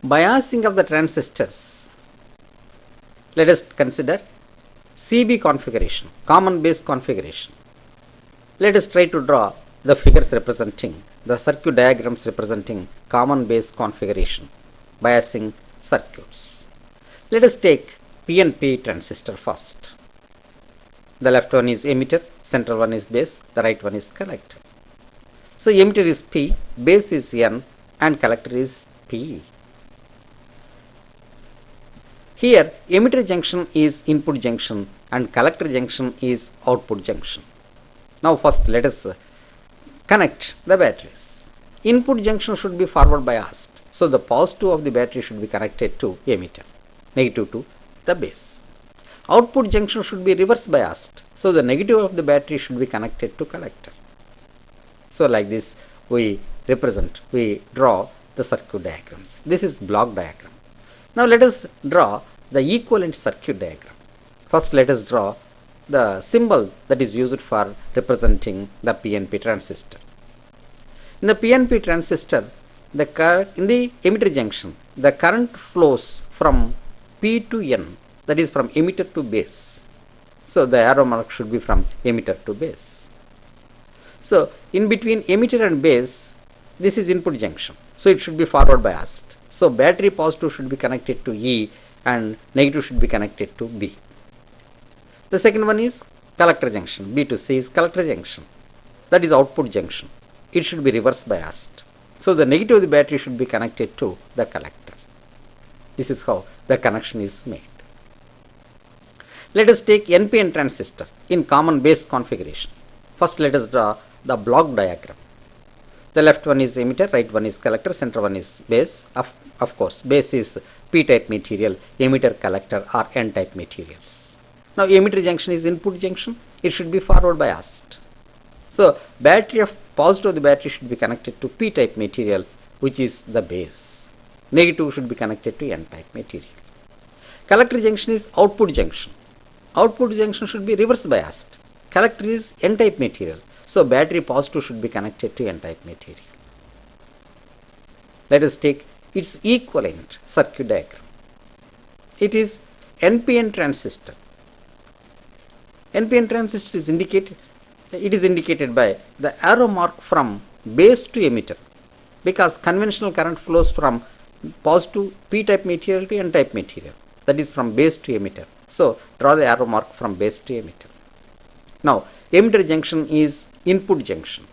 Biasing of the transistors. Let us consider CB configuration, common base configuration. Let us try to draw the figures representing, the circuit diagrams representing common base configuration, biasing circuits. Let us take PNP transistor first. The left one is emitter, center one is base, the right one is collector. So emitter is P, base is N, and collector is P. Here emitter junction is input junction and collector junction is output junction. Now first let us connect the batteries. Input junction should be forward biased. So the positive of the battery should be connected to emitter, negative to the base. Output junction should be reverse biased. So the negative of the battery should be connected to collector. So like this we draw the circuit diagrams. This is block diagram. Now let us draw the equivalent circuit diagram. First let us draw the symbol that is used for representing the PNP transistor. In the PNP transistor, in the emitter junction, the current flows from P to N, that is from emitter to base. So the arrow mark should be from emitter to base. So in between emitter and base, this is input junction. So it should be forward biased. So battery positive should be connected to E and negative should be connected to B. The second one is collector junction. B to C is collector junction. That is output junction. It should be reverse biased. So the negative of the battery should be connected to the collector. This is how the connection is made. Let us take NPN transistor in common base configuration. First let us draw the block diagram. The left one is emitter, right one is collector, center one is base. Of course, base is P-type material, emitter, collector are N-type materials. Now emitter junction is input junction, it should be forward biased. So battery of positive of the battery should be connected to P-type material, which is the base. Negative should be connected to N-type material. Collector junction is output junction. Output junction should be reverse biased. Collector is N-type material. So battery positive should be connected to N-type material. Let us take its equivalent circuit diagram. It is NPN transistor. NPN transistor is indicated by the arrow mark from base to emitter, because conventional current flows from positive P-type material to N-type material, that is from base to emitter. So draw the arrow mark from base to emitter. Now emitter junction is input junction.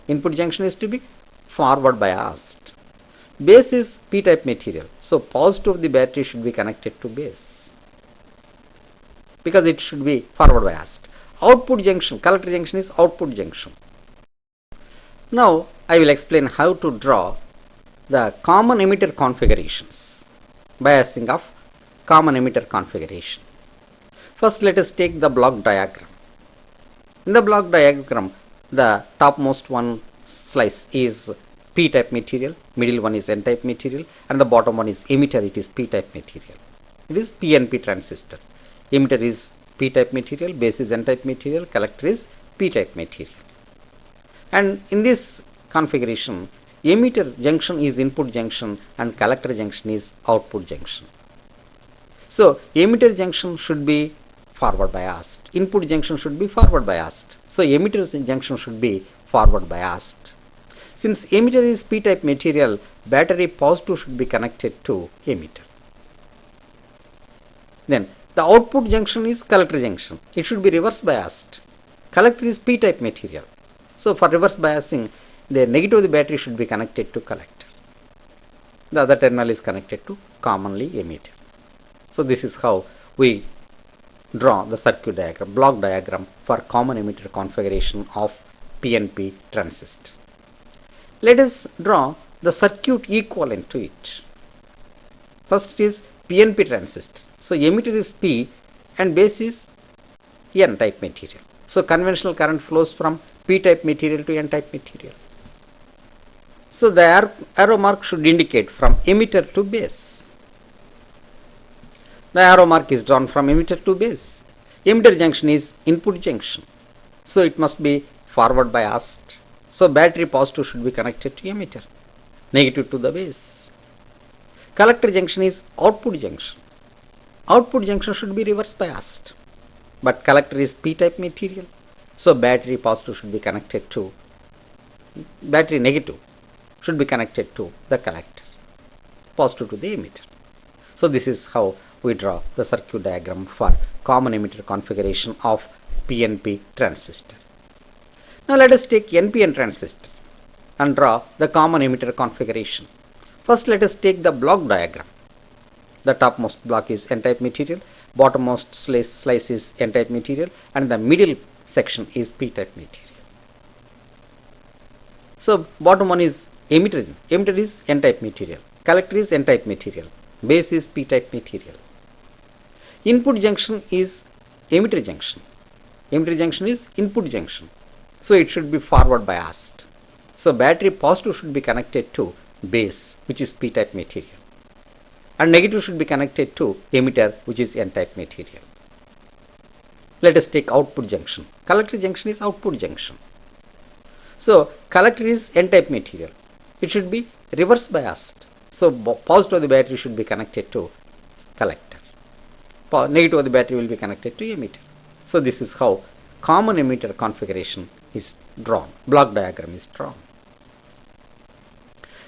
Input junction is to be forward biased. Base is P-type material, so positive of the battery should be connected to base, because it should be forward biased. Output junction, collector junction is output junction. Now I will explain how to draw the common emitter configurations, biasing of common emitter configuration. First let us take the block diagram. In the block diagram, the topmost one slice is P-type material, middle one is N-type material, and the bottom one is emitter, it is P-type material. It is PNP transistor. Emitter is P-type material, base is N-type material, collector is P-type material. And in this configuration, emitter junction is input junction and collector junction is output junction. So emitter junction should be forward biased. Input junction should be forward biased. So emitter junction should be forward biased. Since emitter is P-type material, battery positive should be connected to emitter. Then the output junction is collector junction. It should be reverse biased. Collector is P-type material. So for reverse biasing, the negative of the battery should be connected to collector. The other terminal is connected to commonly emitter. So this is how we draw the circuit diagram, block diagram for common emitter configuration of PNP transistor. Let us draw the circuit equivalent to it. First is PNP transistor. So emitter is P and base is N-type material. So conventional current flows from P-type material to N-type material. So the arrow mark should indicate from emitter to base. The arrow mark is drawn from emitter to base. Emitter junction is input junction. So it must be forward biased. So battery positive should be connected to emitter, negative to the base. Collector junction is output junction. Output junction should be reverse biased. But collector is p-type material. So battery positive should be connected to, battery negative should be connected to the collector, positive to the emitter. So this is how we draw the circuit diagram for common emitter configuration of PNP transistor. Now let us take NPN transistor and draw the common emitter configuration. First let us take the block diagram. The topmost block is n-type material, bottommost slice is n-type material, and the middle section is p-type material. So bottom one is emitter. Emitter is n-type material. Collector is n-type material. Base is p-type material. Input junction is emitter junction. Emitter junction is input junction. So it should be forward biased. So battery positive should be connected to base, which is p-type material, and negative should be connected to emitter, which is n-type material. Let us take output junction. Collector junction is output junction. So collector is n-type material. It should be reverse biased. So positive of the battery should be connected to collector. Negative of the battery will be connected to emitter. So this is how common emitter configuration is drawn. Block diagram is drawn.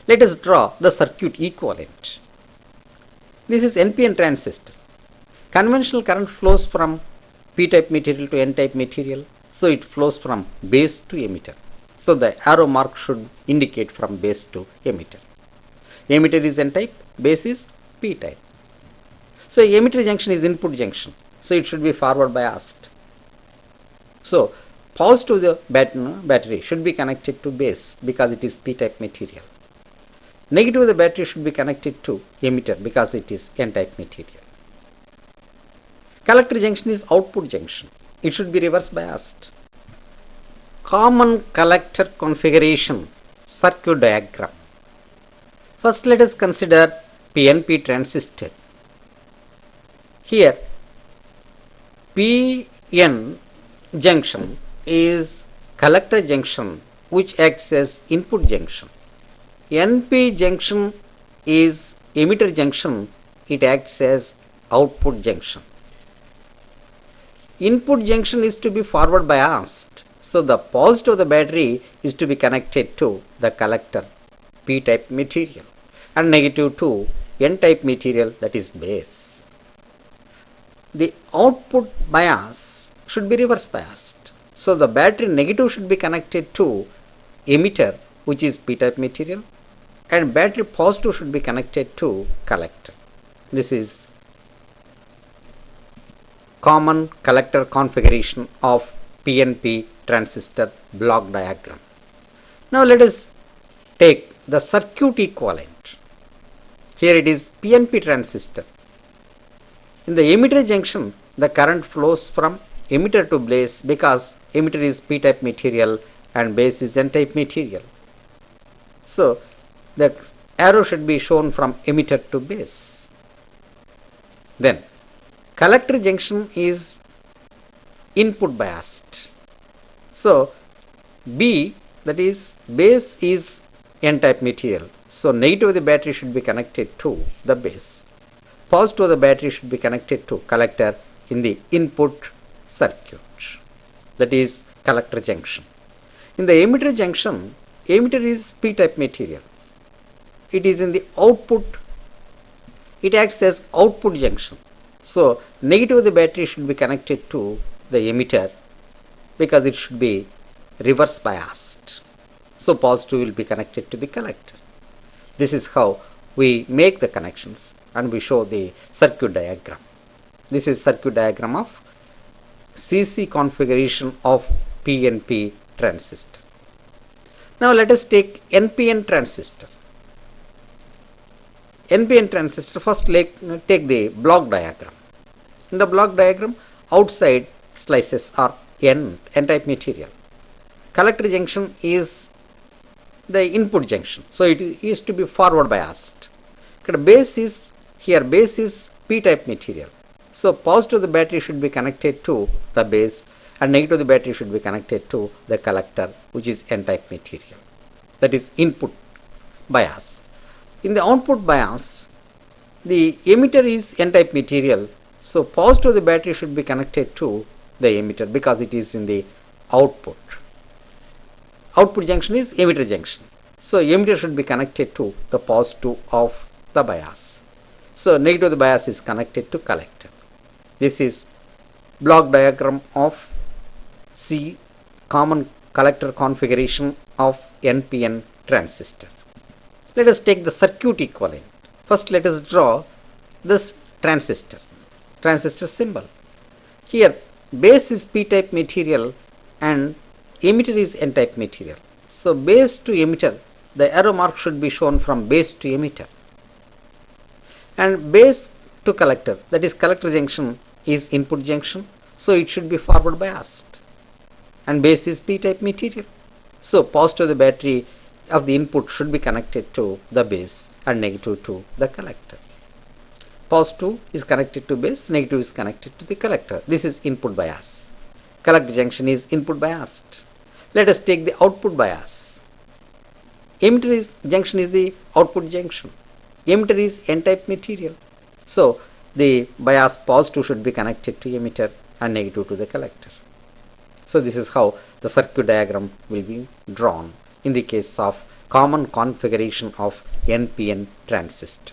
Let us draw the circuit equivalent. This is NPN transistor. Conventional current flows from p-type material to n-type material. So it flows from base to emitter. So the arrow mark should indicate from base to emitter. Emitter is n-type, base is p-type. So emitter junction is input junction. So it should be forward biased. So positive the battery should be connected to base because it is p-type material. Negative of the battery should be connected to emitter because it is n-type material. Collector junction is output junction. It should be reverse biased. Common collector configuration circuit diagram. First let us consider PNP transistor. Here PN junction is collector junction which acts as input junction. NP junction is emitter junction, it acts as output junction. Input junction is to be forward biased, so the positive of the battery is to be connected to the collector p-type material and negative to n-type material, that is base. The output bias should be reverse biased, so the battery negative should be connected to emitter, which is p-type material, and battery positive should be connected to collector. This is common collector configuration of PNP transistor block diagram. Now let us take the circuit equivalent. Here it is PNP transistor. In the emitter junction, the current flows from emitter to base because emitter is p-type material and base is n-type material. So the arrow should be shown from emitter to base. Then collector junction is input biased. So B, that is base, is n-type material. So negative of the battery should be connected to the base. Positive of the battery should be connected to collector in the input circuit. That is collector junction. In the emitter junction, emitter is p-type material. It is in the output, it acts as output junction. So negative of the battery should be connected to the emitter because it should be reverse biased. So positive will be connected to the collector. This is how we make the connections and we show the circuit diagram. This is circuit diagram of CC configuration of PNP transistor. Now let us take NPN transistor. NPN transistor, first take the block diagram. In the block diagram, outside slices are n-type material. Collector junction is the input junction, so it is to be forward biased. Base is p-type material. So positive of the battery should be connected to the base and negative of the battery should be connected to the collector, which is n-type material. That is input bias. In the output bias, The emitter is n-type material, so positive of the battery should be connected to the emitter because it is in the output. Output junction is emitter junction. So emitter should be connected to the positive of the bias. So negative of the bias is connected to collector. This is block diagram of C common collector configuration of NPN transistor. Let us take the circuit equivalent. First let us draw this transistor symbol. Here base is p-type material and emitter is n-type material. So base to emitter, the arrow mark should be shown from base to emitter. And base to collector, that is collector junction is input junction, so it should be forward biased. And base is p-type material. So positive of the battery of the input should be connected to the base and negative to the collector. Positive is connected to base, negative is connected to the collector. This is input bias. Collector junction is input biased. Let us take the output bias. Emitter junction is the output junction. Emitter is n-type material. So the bias positive should be connected to emitter and negative to the collector. So this is how the circuit diagram will be drawn in the case of common configuration of NPN transistor.